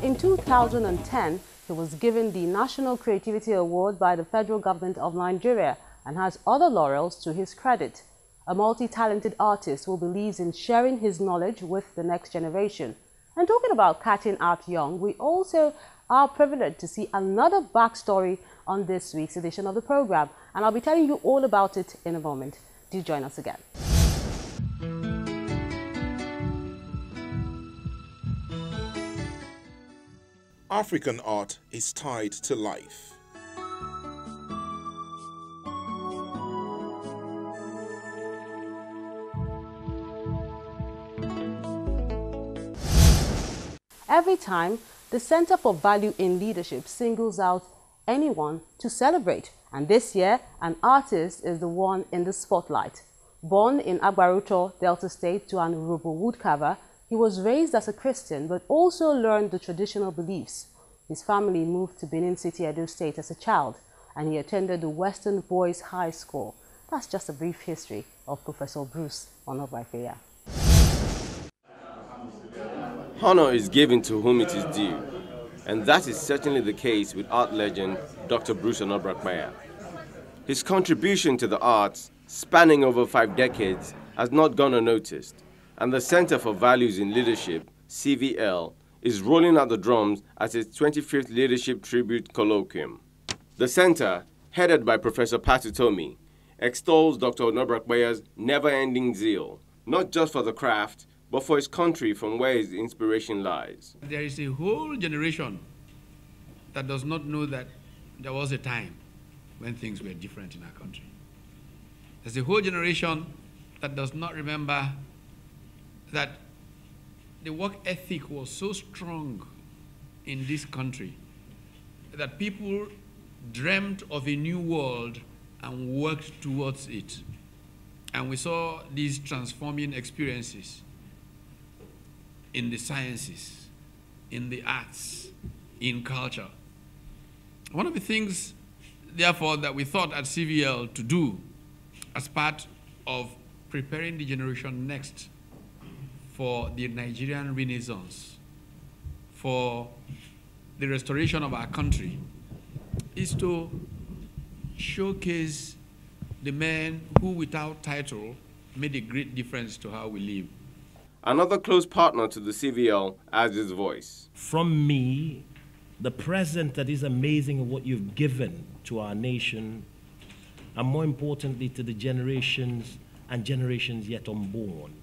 In 2010, he was given the National Creativity Award by the Federal Government of Nigeria and has other laurels to his credit. A multi-talented artist who believes in sharing his knowledge with the next generation. And talking about catching art young, we also are privileged to see another backstory on this week's edition of the program. And I'll be telling you all about it in a moment. Do join us again. African art is tied to life. Every time, the Center for Value in Leadership singles out anyone to celebrate. And this year, an artist is the one in the spotlight. Born in Agbaruto, Delta State, to an Urhobo woodcarver, he was raised as a Christian but also learned the traditional beliefs. His family moved to Benin City, Edo State as a child, and he attended the Western Boys High School. That's just a brief history of Professor Bruce Onobrapkeya. Honor is given to whom it is due, and that is certainly the case with art legend Dr. Bruce Onobrapkeya. His contribution to the arts, spanning over 5 decades, has not gone unnoticed, and the Center for Values in Leadership, CVL, is rolling out the drums at its 25th Leadership Tribute Colloquium. The center, headed by Professor Patutomi, extols Dr. Onobrapkeya's never-ending zeal, not just for the craft, but for his country from where his inspiration lies. There is a whole generation that does not know that there was a time when things were different in our country. There's a whole generation that does not remember that the work ethic was so strong in this country that people dreamt of a new world and worked towards it. And we saw these transforming experiences in the sciences, in the arts, in culture. One of the things, therefore, that we thought at CVL to do as part of preparing the generation next for the Nigerian Renaissance, for the restoration of our country, is to showcase the men who, without title, made a great difference to how we live. Another close partner to the CVL adds his voice. From me, the present that is amazing of what you've given to our nation, and more importantly to the generations and generations yet unborn,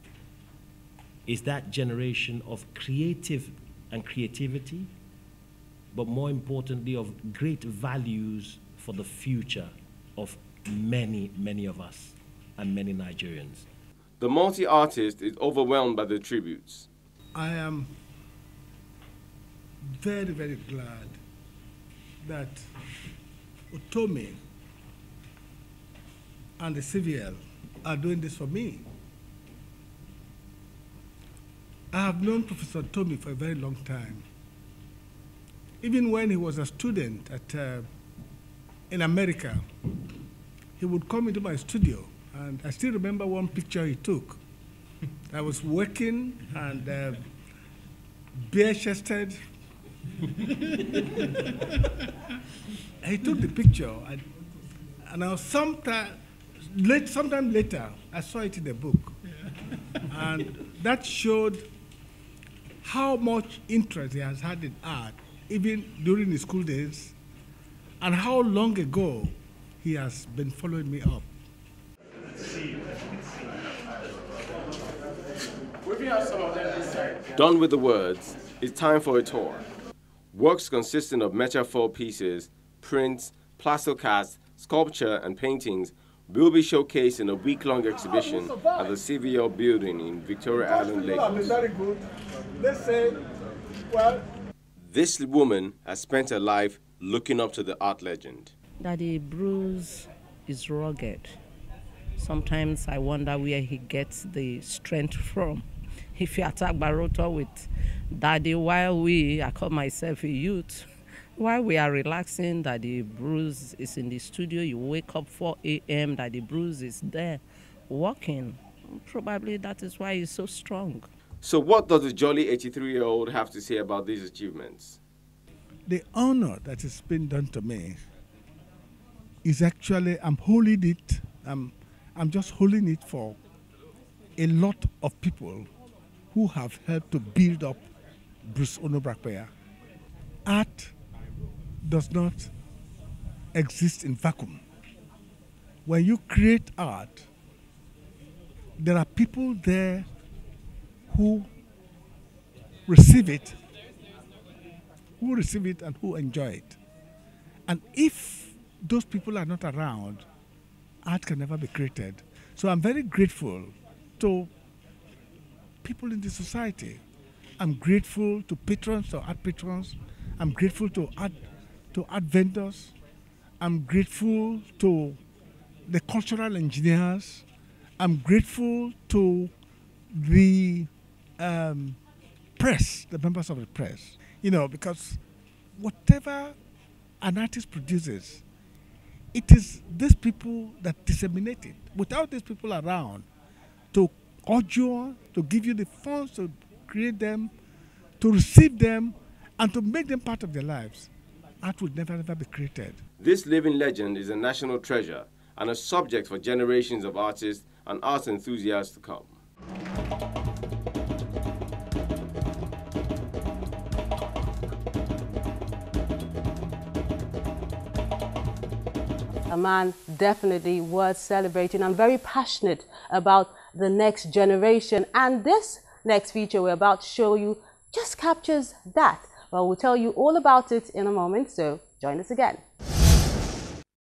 is that generation of creativity, but more importantly of great values for the future of many, many of us and many Nigerians. The multi-artist is overwhelmed by the tributes. I am very, very glad that Otomi and the CVL are doing this for me. I have known Professor Otomi for a very long time. Even when he was a student in America, he would come into my studio. And I still remember one picture he took. I was working and bare-chested. He took the picture, and I was sometime later, I saw it in the book. And that showed how much interest he has had in art, even during his school days, and how long ago he has been following me up. Done with the words, it's time for a tour. Works consisting of metaphor pieces, prints, plaster casts, sculpture, and paintings will be showcased in a week-long exhibition at the CVL building in Victoria Island, Lagos. This woman has spent her life looking up to the art legend. Daddy Bruce is rugged. Sometimes I wonder where he gets the strength from. If you attack Baroto with Daddy while I call myself a youth, while we are relaxing, Daddy Bruce is in the studio. You wake up 4 a.m., Daddy Bruce is there working. Probably that is why he's so strong. So what does the jolly 83-year-old have to say about these achievements? The honor that has been done to me is actually, I'm holding it, I'm just holding it for a lot of people who have helped to build up Bruce Onobrapkeya. Art does not exist in vacuum. When you create art, there are people there who receive it and who enjoy it. And if those people are not around, art can never be created. So I'm very grateful to people in the society. I'm grateful to patrons, to art patrons. I'm grateful to art vendors. I'm grateful to the cultural engineers. I'm grateful to the press, the members of the press. You know, because whatever an artist produces, it is these people that disseminate it. Without these people around to urge you on, to give you the funds to create them, to receive them, and to make them part of their lives, art would never be created. This living legend is a national treasure and a subject for generations of artists and art enthusiasts to come. A man definitely worth celebrating. I'm very passionate about the next generation, and this next feature we're about to show you just captures that. Well, we'll tell you all about it in a moment, so join us again.